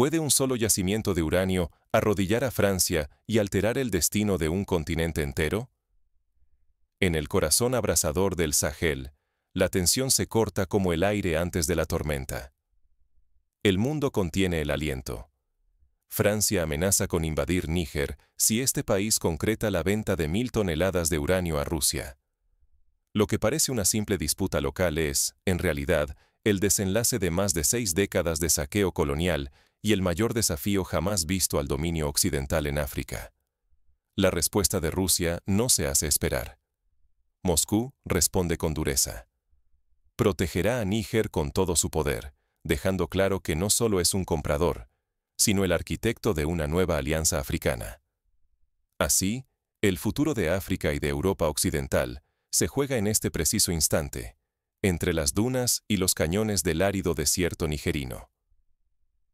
¿Puede un solo yacimiento de uranio arrodillar a Francia y alterar el destino de un continente entero? En el corazón abrasador del Sahel, la tensión se corta como el aire antes de la tormenta. El mundo contiene el aliento. Francia amenaza con invadir Níger si este país concreta la venta de 1.000 toneladas de uranio a Rusia. Lo que parece una simple disputa local es, en realidad, el desenlace de más de 6 décadas de saqueo colonial y el mayor desafío jamás visto al dominio occidental en África. La respuesta de Rusia no se hace esperar. Moscú responde con dureza. Protegerá a Níger con todo su poder, dejando claro que no solo es un comprador, sino el arquitecto de una nueva alianza africana. Así, el futuro de África y de Europa occidental se juega en este preciso instante, entre las dunas y los cañones del árido desierto nigerino.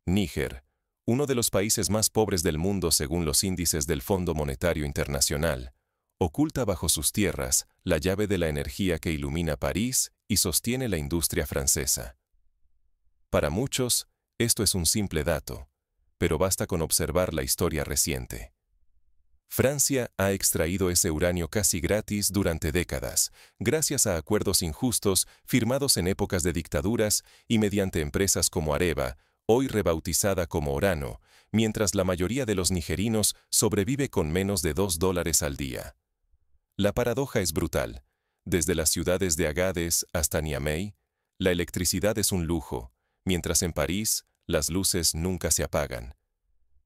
Níger, uno de los países más pobres del mundo según los índices del Fondo Monetario Internacional, oculta bajo sus tierras la llave de la energía que ilumina París y sostiene la industria francesa. Para muchos, esto es un simple dato, pero basta con observar la historia reciente. Francia ha extraído ese uranio casi gratis durante décadas, gracias a acuerdos injustos firmados en épocas de dictaduras y mediante empresas como Areva, hoy rebautizada como Orano, mientras la mayoría de los nigerinos sobrevive con menos de $2 al día. La paradoja es brutal. Desde las ciudades de Agades hasta Niamey, la electricidad es un lujo, mientras en París las luces nunca se apagan.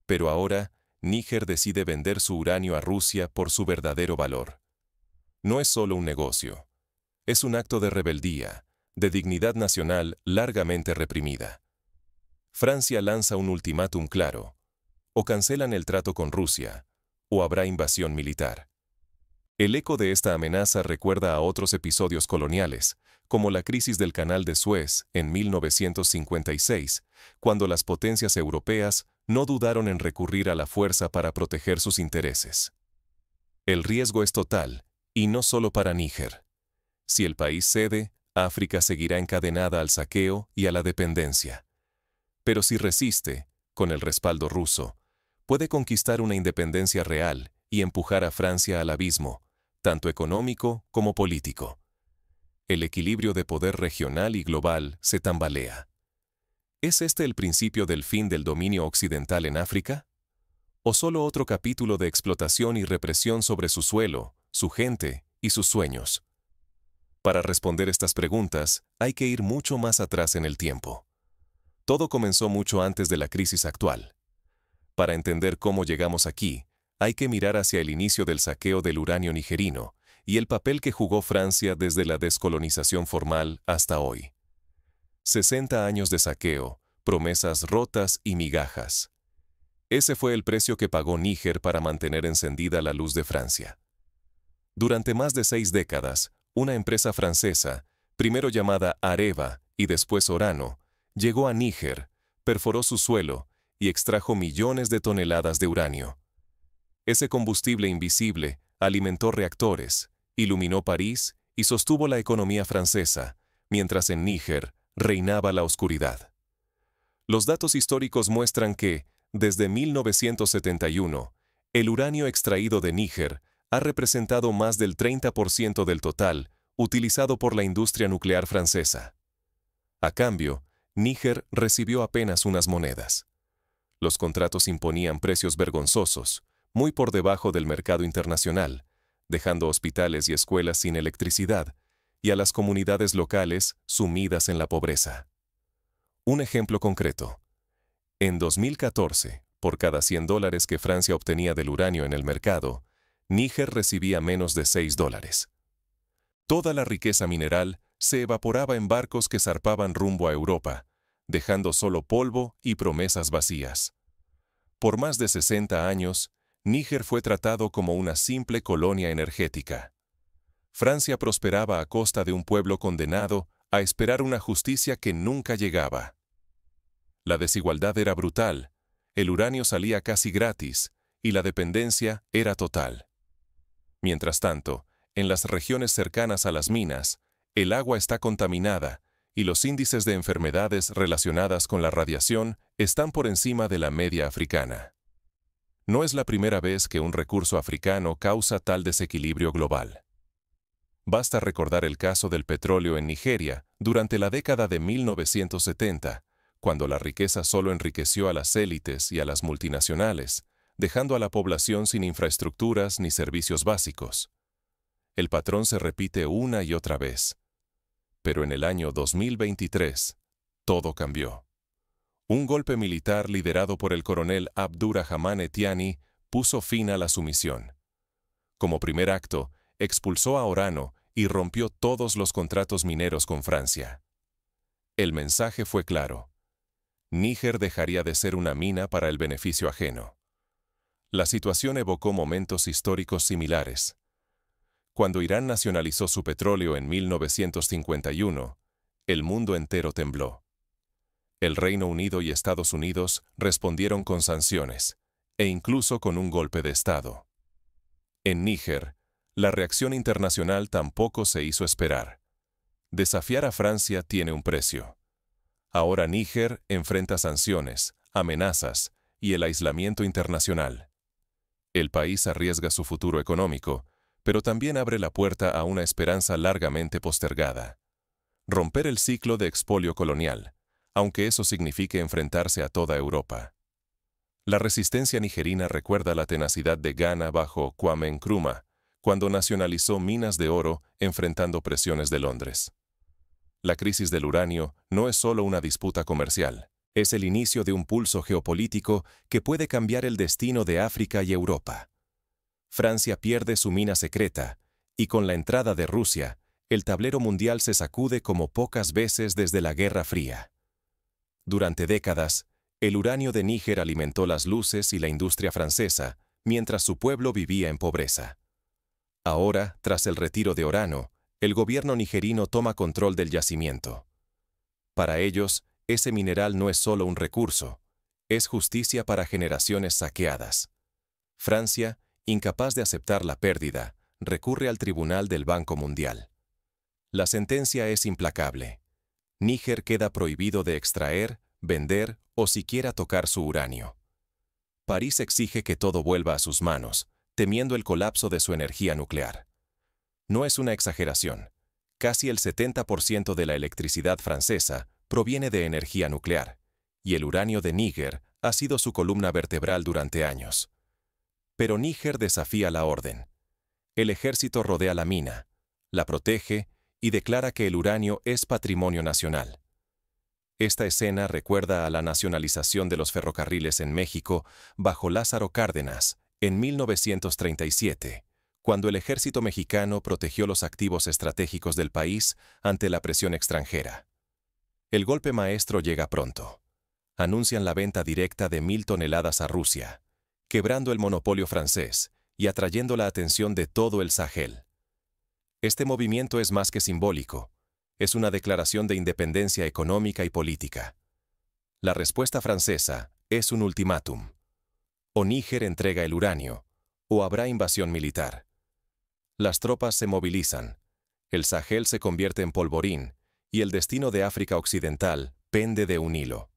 Pero ahora, Níger decide vender su uranio a Rusia por su verdadero valor. No es solo un negocio. Es un acto de rebeldía, de dignidad nacional largamente reprimida. Francia lanza un ultimátum claro. O cancelan el trato con Rusia, o habrá invasión militar. El eco de esta amenaza recuerda a otros episodios coloniales, como la crisis del Canal de Suez en 1956, cuando las potencias europeas no dudaron en recurrir a la fuerza para proteger sus intereses. El riesgo es total, y no solo para Níger. Si el país cede, África seguirá encadenada al saqueo y a la dependencia. Pero si resiste, con el respaldo ruso, puede conquistar una independencia real y empujar a Francia al abismo, tanto económico como político. El equilibrio de poder regional y global se tambalea. ¿Es este el principio del fin del dominio occidental en África? ¿O solo otro capítulo de explotación y represión sobre su suelo, su gente y sus sueños? Para responder estas preguntas, hay que ir mucho más atrás en el tiempo. Todo comenzó mucho antes de la crisis actual. Para entender cómo llegamos aquí, hay que mirar hacia el inicio del saqueo del uranio nigerino y el papel que jugó Francia desde la descolonización formal hasta hoy. 60 años de saqueo, promesas rotas y migajas. Ese fue el precio que pagó Níger para mantener encendida la luz de Francia. Durante más de 6 décadas, una empresa francesa, primero llamada Areva y después Orano, llegó a Níger, perforó su suelo y extrajo millones de toneladas de uranio. Ese combustible invisible alimentó reactores, iluminó París y sostuvo la economía francesa, mientras en Níger reinaba la oscuridad. Los datos históricos muestran que, desde 1971, el uranio extraído de Níger ha representado más del 30% del total utilizado por la industria nuclear francesa. A cambio, Níger recibió apenas unas monedas. Los contratos imponían precios vergonzosos, muy por debajo del mercado internacional, dejando hospitales y escuelas sin electricidad, y a las comunidades locales sumidas en la pobreza. Un ejemplo concreto. En 2014, por cada $100 que Francia obtenía del uranio en el mercado, Níger recibía menos de $6. Toda la riqueza mineral se evaporaba en barcos que zarpaban rumbo a Europa, dejando solo polvo y promesas vacías. Por más de 60 años, Níger fue tratado como una simple colonia energética. Francia prosperaba a costa de un pueblo condenado a esperar una justicia que nunca llegaba. La desigualdad era brutal, el uranio salía casi gratis y la dependencia era total. Mientras tanto, en las regiones cercanas a las minas, el agua está contaminada y los índices de enfermedades relacionadas con la radiación están por encima de la media africana. No es la primera vez que un recurso africano causa tal desequilibrio global. Basta recordar el caso del petróleo en Nigeria durante la década de 1970, cuando la riqueza solo enriqueció a las élites y a las multinacionales, dejando a la población sin infraestructuras ni servicios básicos. El patrón se repite una y otra vez. Pero en el año 2023, todo cambió. Un golpe militar liderado por el coronel Abdurrahman Tiani puso fin a la sumisión. Como primer acto, expulsó a Orano y rompió todos los contratos mineros con Francia. El mensaje fue claro. Níger dejaría de ser una mina para el beneficio ajeno. La situación evocó momentos históricos similares. Cuando Irán nacionalizó su petróleo en 1951, el mundo entero tembló. El Reino Unido y Estados Unidos respondieron con sanciones, e incluso con un golpe de Estado. En Níger, la reacción internacional tampoco se hizo esperar. Desafiar a Francia tiene un precio. Ahora Níger enfrenta sanciones, amenazas y el aislamiento internacional. El país arriesga su futuro económico, pero también abre la puerta a una esperanza largamente postergada. Romper el ciclo de expolio colonial, aunque eso signifique enfrentarse a toda Europa. La resistencia nigerina recuerda la tenacidad de Ghana bajo Kwame Nkrumah, cuando nacionalizó minas de oro enfrentando presiones de Londres. La crisis del uranio no es solo una disputa comercial, es el inicio de un pulso geopolítico que puede cambiar el destino de África y Europa. Francia pierde su mina secreta, y con la entrada de Rusia, el tablero mundial se sacude como pocas veces desde la Guerra Fría. Durante décadas, el uranio de Níger alimentó las luces y la industria francesa, mientras su pueblo vivía en pobreza. Ahora, tras el retiro de Orano, el gobierno nigerino toma control del yacimiento. Para ellos, ese mineral no es solo un recurso, es justicia para generaciones saqueadas. Francia, incapaz de aceptar la pérdida, recurre al Tribunal del Banco Mundial. La sentencia es implacable. Níger queda prohibido de extraer, vender o siquiera tocar su uranio. París exige que todo vuelva a sus manos, temiendo el colapso de su energía nuclear. No es una exageración. Casi el 70% de la electricidad francesa proviene de energía nuclear, y el uranio de Níger ha sido su columna vertebral durante años. Pero Níger desafía la orden. El ejército rodea la mina, la protege y declara que el uranio es patrimonio nacional. Esta escena recuerda a la nacionalización de los ferrocarriles en México bajo Lázaro Cárdenas en 1937, cuando el ejército mexicano protegió los activos estratégicos del país ante la presión extranjera. El golpe maestro llega pronto. Anuncian la venta directa de 1.000 toneladas a Rusia, quebrando el monopolio francés y atrayendo la atención de todo el Sahel. Este movimiento es más que simbólico, es una declaración de independencia económica y política. La respuesta francesa es un ultimátum. O Níger entrega el uranio, o habrá invasión militar. Las tropas se movilizan, el Sahel se convierte en polvorín, y el destino de África Occidental pende de un hilo.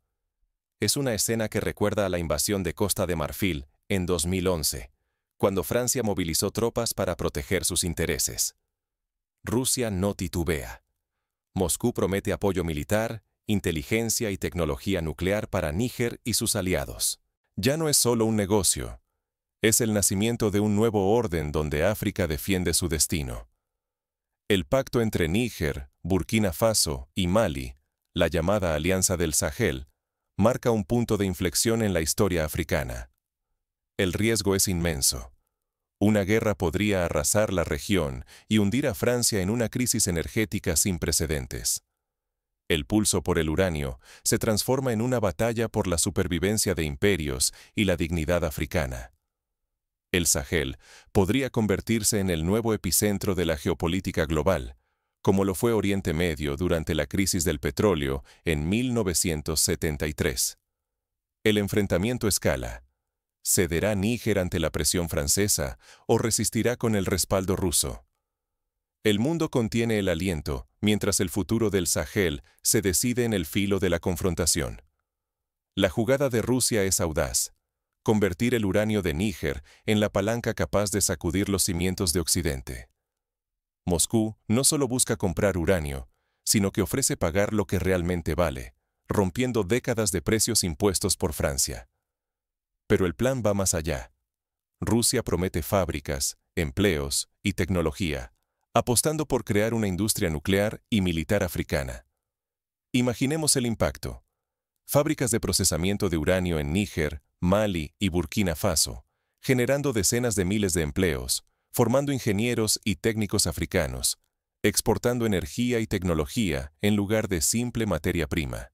Es una escena que recuerda a la invasión de Costa de Marfil en 2011, cuando Francia movilizó tropas para proteger sus intereses. Rusia no titubea. Moscú promete apoyo militar, inteligencia y tecnología nuclear para Níger y sus aliados. Ya no es solo un negocio, es el nacimiento de un nuevo orden donde África defiende su destino. El pacto entre Níger, Burkina Faso y Mali, la llamada Alianza del Sahel, marca un punto de inflexión en la historia africana. El riesgo es inmenso. Una guerra podría arrasar la región y hundir a Francia en una crisis energética sin precedentes. El pulso por el uranio se transforma en una batalla por la supervivencia de imperios y la dignidad africana. El Sahel podría convertirse en el nuevo epicentro de la geopolítica global, como lo fue Oriente Medio durante la crisis del petróleo en 1973. El enfrentamiento escala. ¿Cederá Níger ante la presión francesa o resistirá con el respaldo ruso? El mundo contiene el aliento, mientras el futuro del Sahel se decide en el filo de la confrontación. La jugada de Rusia es audaz: convertir el uranio de Níger en la palanca capaz de sacudir los cimientos de Occidente. Moscú no solo busca comprar uranio, sino que ofrece pagar lo que realmente vale, rompiendo décadas de precios impuestos por Francia. Pero el plan va más allá. Rusia promete fábricas, empleos y tecnología, apostando por crear una industria nuclear y militar africana. Imaginemos el impacto. Fábricas de procesamiento de uranio en Níger, Mali y Burkina Faso, generando decenas de miles de empleos, formando ingenieros y técnicos africanos, exportando energía y tecnología en lugar de simple materia prima.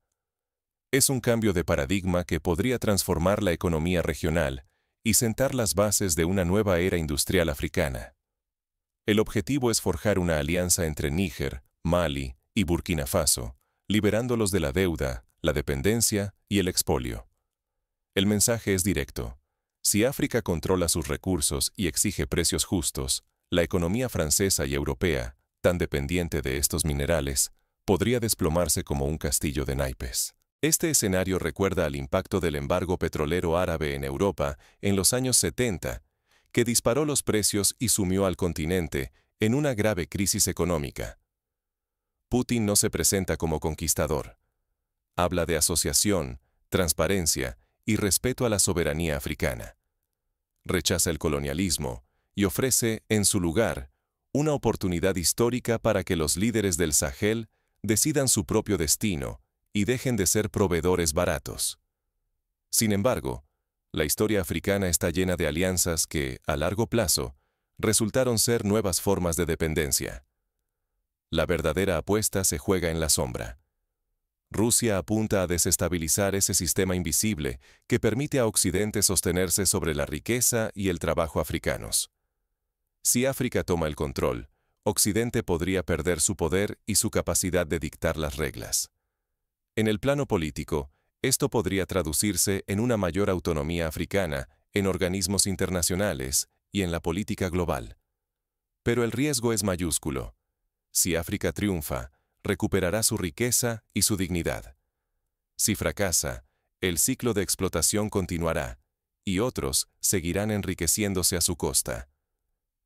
Es un cambio de paradigma que podría transformar la economía regional y sentar las bases de una nueva era industrial africana. El objetivo es forjar una alianza entre Níger, Mali y Burkina Faso, liberándolos de la deuda, la dependencia y el expolio. El mensaje es directo. Si África controla sus recursos y exige precios justos, la economía francesa y europea, tan dependiente de estos minerales, podría desplomarse como un castillo de naipes. Este escenario recuerda al impacto del embargo petrolero árabe en Europa en los años 70, que disparó los precios y sumió al continente en una grave crisis económica. Putin no se presenta como conquistador. Habla de asociación, transparencia y respeto a la soberanía africana. Rechaza el colonialismo y ofrece, en su lugar, una oportunidad histórica para que los líderes del Sahel decidan su propio destino y dejen de ser proveedores baratos. Sin embargo, la historia africana está llena de alianzas que, a largo plazo, resultaron ser nuevas formas de dependencia. La verdadera apuesta se juega en la sombra. Rusia apunta a desestabilizar ese sistema invisible que permite a Occidente sostenerse sobre la riqueza y el trabajo africanos. Si África toma el control, Occidente podría perder su poder y su capacidad de dictar las reglas. En el plano político, esto podría traducirse en una mayor autonomía africana en organismos internacionales y en la política global. Pero el riesgo es mayúsculo. Si África triunfa, recuperará su riqueza y su dignidad. Si fracasa, el ciclo de explotación continuará, y otros seguirán enriqueciéndose a su costa.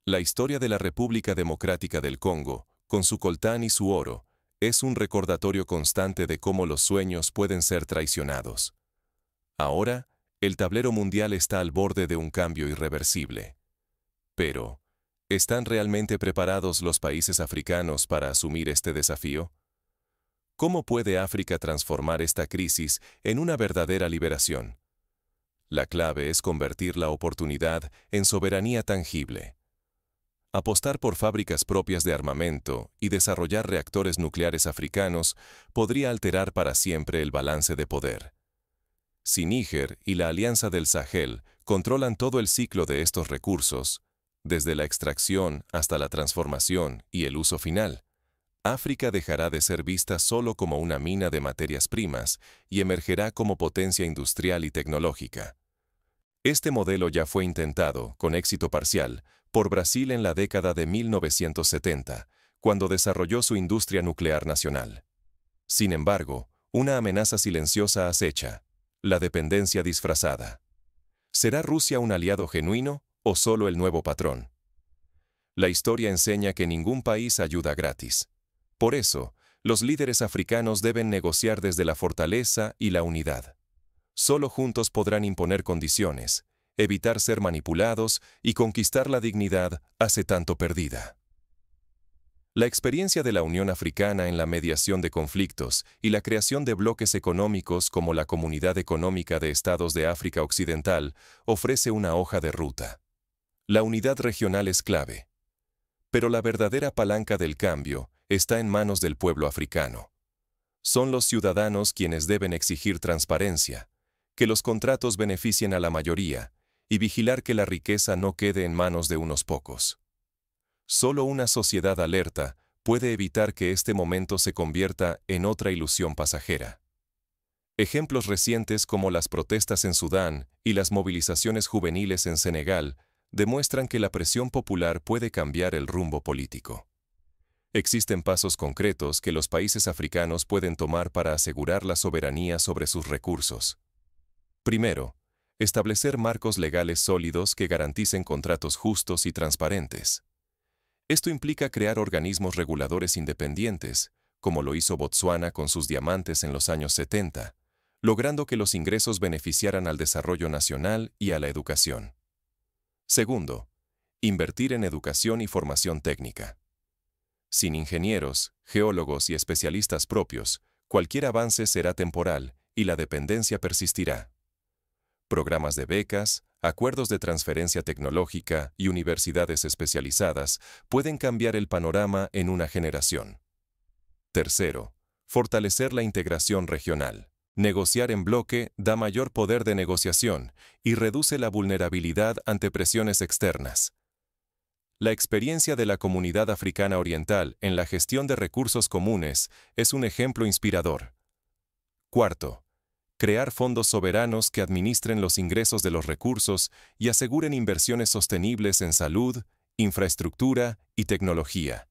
La historia de la República Democrática del Congo, con su coltán y su oro, es un recordatorio constante de cómo los sueños pueden ser traicionados. Ahora, el tablero mundial está al borde de un cambio irreversible. Pero, ¿están realmente preparados los países africanos para asumir este desafío? ¿Cómo puede África transformar esta crisis en una verdadera liberación? La clave es convertir la oportunidad en soberanía tangible. Apostar por fábricas propias de armamento y desarrollar reactores nucleares africanos podría alterar para siempre el balance de poder. Si Níger y la Alianza del Sahel controlan todo el ciclo de estos recursos, desde la extracción hasta la transformación y el uso final, África dejará de ser vista solo como una mina de materias primas y emergerá como potencia industrial y tecnológica. Este modelo ya fue intentado, con éxito parcial, por Brasil en la década de 1970, cuando desarrolló su industria nuclear nacional. Sin embargo, una amenaza silenciosa acecha: la dependencia disfrazada. ¿Será Rusia un aliado genuino o solo el nuevo patrón? La historia enseña que ningún país ayuda gratis. Por eso, los líderes africanos deben negociar desde la fortaleza y la unidad. Solo juntos podrán imponer condiciones, evitar ser manipulados y conquistar la dignidad hace tanto perdida. La experiencia de la Unión Africana en la mediación de conflictos y la creación de bloques económicos como la Comunidad Económica de Estados de África Occidental ofrece una hoja de ruta. La unidad regional es clave. Pero la verdadera palanca del cambio está en manos del pueblo africano. Son los ciudadanos quienes deben exigir transparencia, que los contratos beneficien a la mayoría y vigilar que la riqueza no quede en manos de unos pocos. Solo una sociedad alerta puede evitar que este momento se convierta en otra ilusión pasajera. Ejemplos recientes como las protestas en Sudán y las movilizaciones juveniles en Senegal demuestran que la presión popular puede cambiar el rumbo político. Existen pasos concretos que los países africanos pueden tomar para asegurar la soberanía sobre sus recursos. Primero, establecer marcos legales sólidos que garanticen contratos justos y transparentes. Esto implica crear organismos reguladores independientes, como lo hizo Botsuana con sus diamantes en los años 70, logrando que los ingresos beneficiaran al desarrollo nacional y a la educación. Segundo, invertir en educación y formación técnica. Sin ingenieros, geólogos y especialistas propios, cualquier avance será temporal y la dependencia persistirá. Programas de becas, acuerdos de transferencia tecnológica y universidades especializadas pueden cambiar el panorama en una generación. Tercero, fortalecer la integración regional. Negociar en bloque da mayor poder de negociación y reduce la vulnerabilidad ante presiones externas. La experiencia de la Comunidad Africana Oriental en la gestión de recursos comunes es un ejemplo inspirador. Cuarto, crear fondos soberanos que administren los ingresos de los recursos y aseguren inversiones sostenibles en salud, infraestructura y tecnología.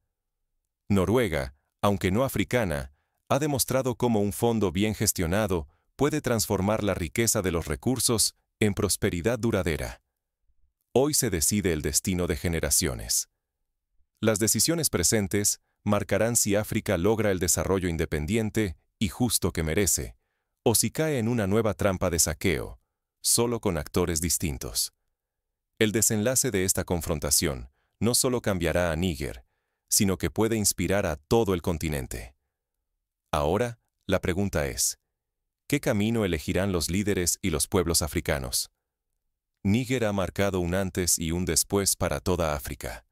Noruega, aunque no africana, ha demostrado cómo un fondo bien gestionado puede transformar la riqueza de los recursos en prosperidad duradera. Hoy se decide el destino de generaciones. Las decisiones presentes marcarán si África logra el desarrollo independiente y justo que merece, o si cae en una nueva trampa de saqueo, solo con actores distintos. El desenlace de esta confrontación no solo cambiará a Níger, sino que puede inspirar a todo el continente. Ahora, la pregunta es, ¿qué camino elegirán los líderes y los pueblos africanos? Níger ha marcado un antes y un después para toda África.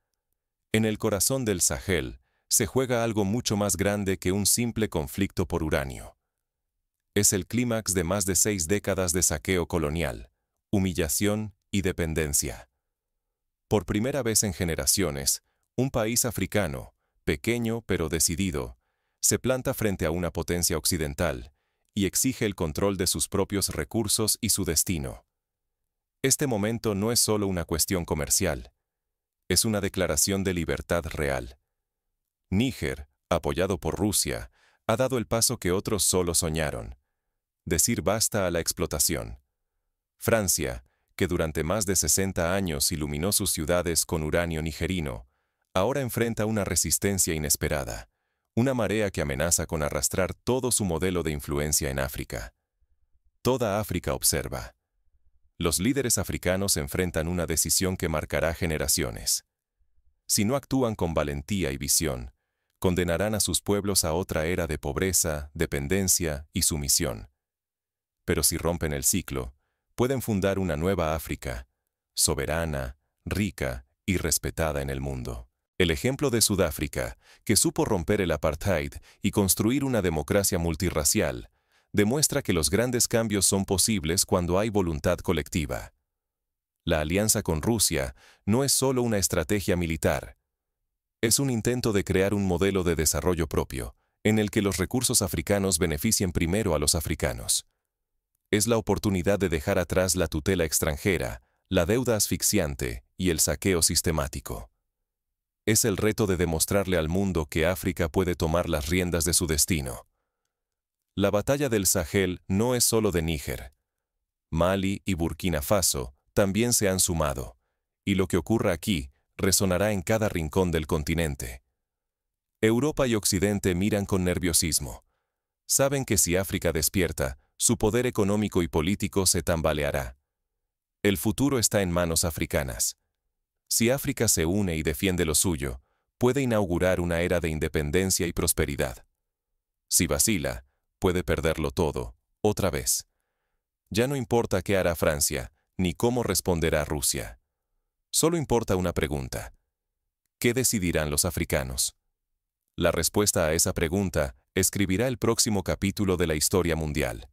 En el corazón del Sahel se juega algo mucho más grande que un simple conflicto por uranio. Es el clímax de más de 6 décadas de saqueo colonial, humillación y dependencia. Por primera vez en generaciones, un país africano, pequeño pero decidido, se planta frente a una potencia occidental y exige el control de sus propios recursos y su destino. Este momento no es solo una cuestión comercial, es una declaración de libertad real. Níger, apoyado por Rusia, ha dado el paso que otros solo soñaron: decir basta a la explotación. Francia, que durante más de 60 años iluminó sus ciudades con uranio nigerino, ahora enfrenta una resistencia inesperada, una marea que amenaza con arrastrar todo su modelo de influencia en África. Toda África observa. Los líderes africanos enfrentan una decisión que marcará generaciones. Si no actúan con valentía y visión, condenarán a sus pueblos a otra era de pobreza, dependencia y sumisión. Pero si rompen el ciclo, pueden fundar una nueva África, soberana, rica y respetada en el mundo. El ejemplo de Sudáfrica, que supo romper el apartheid y construir una democracia multirracial, demuestra que los grandes cambios son posibles cuando hay voluntad colectiva. La alianza con Rusia no es solo una estrategia militar. Es un intento de crear un modelo de desarrollo propio, en el que los recursos africanos beneficien primero a los africanos. Es la oportunidad de dejar atrás la tutela extranjera, la deuda asfixiante y el saqueo sistemático. Es el reto de demostrarle al mundo que África puede tomar las riendas de su destino. La batalla del Sahel no es solo de Níger. Mali y Burkina Faso también se han sumado, y lo que ocurra aquí resonará en cada rincón del continente. Europa y Occidente miran con nerviosismo. Saben que si África despierta, su poder económico y político se tambaleará. El futuro está en manos africanas. Si África se une y defiende lo suyo, puede inaugurar una era de independencia y prosperidad. Si vacila, puede perderlo todo, otra vez. Ya no importa qué hará Francia, ni cómo responderá Rusia. Solo importa una pregunta: ¿qué decidirán los africanos? La respuesta a esa pregunta escribirá el próximo capítulo de la historia mundial.